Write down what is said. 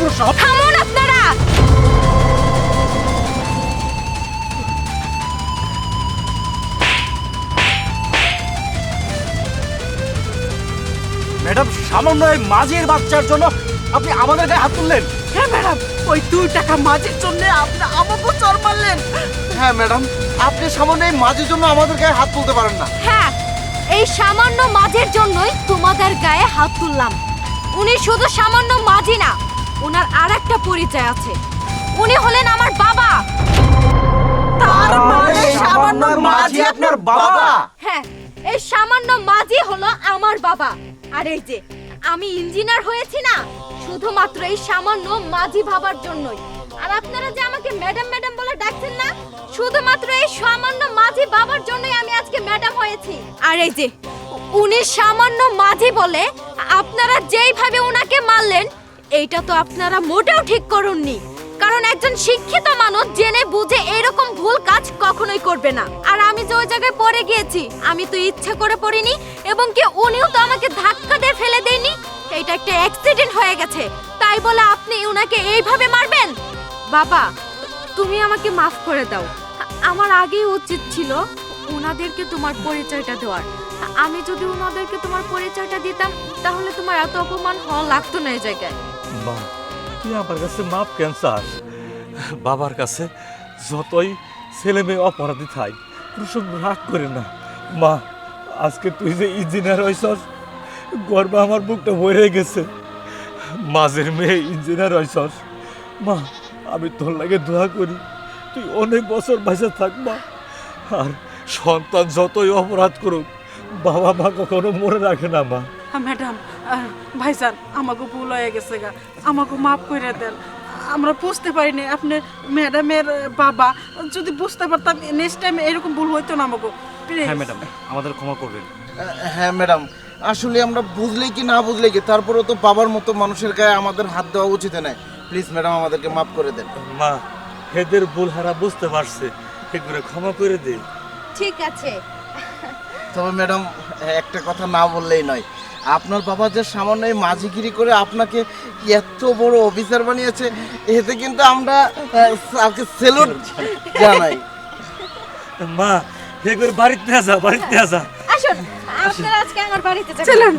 বড় সাহস! থামুন আপনারা। ম্যাডাম, সামান্য এই মাঝির বাচ্চার জন্য আপনি আমাদের গায়ে হাত তুললেন? হ্যাঁ ম্যাডাম, ওই 2 টাকা মাঝির জন্য আপনি আমাকে চড় মারলেন। হ্যাঁ ম্যাডাম, আপনি সামান্য এই মাঝির জন্য আমাদের গায়ে হাত তুলতে পারেন না। হ্যাঁ, এই সামান্য মাঝের জন্যই তোমাদের গায়ে হাত তুললাম। উনি শুধু সামান্য মাঝি না, ওনার আরেকটা পরিচয় আছে। উনি হলেন আমার বাবা। তার মানে সামান্য মাঝি আপনার বাবা? হ্যাঁ, এই সামান্য মাঝি হলো আমার বাবা। আর এই যে আমি ইঞ্জিনিয়ার হয়েছি না, শুধুমাত্র এই সামান্য মাঝি ভাবার জন্যই। আর আপনারা যে আমাকে ম্যাডাম ম্যাডাম বলে ডাকছেন না, শুধুমাত্র এই সামান্য মাঝি বাবার জন্যই আমি আজকে ম্যাডাম হয়েছি। আর এই যে উনি সামান্য মাঝি বলে আপনারা যেইভাবে ওনাকে মারলেন, এইটা তো আপনারা মোটেও ঠিক করেননি। কারণ একজন শিক্ষিত মানুষ জেনে বুঝে এরকম ভুল কাজ কখনোই করবে না। আর আমি যে ওই জায়গায় পড়ে গিয়েছি, আমি তো ইচ্ছা করে পড়িনি, এবং কি উনিও তো আমাকে ধাক্কা দিয়ে ফেলে দেয়নি। এটা একটা অ্যাক্সিডেন্ট হয়ে গেছে, তাই বলে আপনি ওনাকে এইভাবে মারবেন? বাবা, তুমি আমাকে মাফ করে দাও। আমার আগেই উচিত ছিল ওনাদেরকে তোমার পরিচয়টা দেওয়ার। আমি যদি ওনাদেরকে তোমার পরিচয়টা দিতাম, তাহলে তোমার এত অপমান হওয়া লাগতো না এই জায়গায়। মা, তুই আমার কাছে মাপ কেন চাস? বাবার কাছে যতই ছেলে মেয়ে অপরাধী থাই, প্রসঙ্গ রাগ করে না। মা, আজকে তুই যে ইঞ্জিনিয়ার হইছস, গর্ব আমার বুকটা ভরে গেছে। মাঝের মেয়ে ইঞ্জিনিয়ার হইছস। মা, আমি তোর লাগে দোয়া করি তুই অনেক বছর বেঁচে থাক মা। আর সন্তান যতই অপরাধ করুক, বাবা মা কখনো মনে রাখে না মা। ম্যাডাম, ভাইজান, আমাকে ভুল হয়ে গেছে গা, আমাকে মাফ করে দেন। আমরা বুঝতে পারিনি আপনি ম্যাডামের বাবা। যদি বুঝতে পারতাম নেক্সট টাইম এরকম ভুল হইতো না আমাকে। হ্যাঁ ম্যাডাম, আমাদের ক্ষমা করবেন। হ্যাঁ ম্যাডাম, আসলে আমরা বুঝলেই কি না বুঝলেই কি, তারপরেও তো বাবার মতো মানুষের গায়ে আমাদের হাত দেওয়া উচিত নয়। প্লিজ ম্যাডাম, আমাদেরকে মাফ করে দেন। মা, এদের ভুল হারা বুঝতে পারছে, এগুলো ক্ষমা করে দে। ঠিক আছে। তবে ম্যাডাম, একটা কথা না বললেই নয়, আপনার বাবা যে সামান্য এই মাঝিগিরি করে আপনাকে এত বড় অফিসার বানিয়েছে, এতে কিন্তু আমরা তাকে সেলুট জানাই। মা, এগুলো বাড়িতে যা, বাড়িতে যা। আসুন, আপনারা আজকে আমার বাড়িতে যাবেন। চলুন।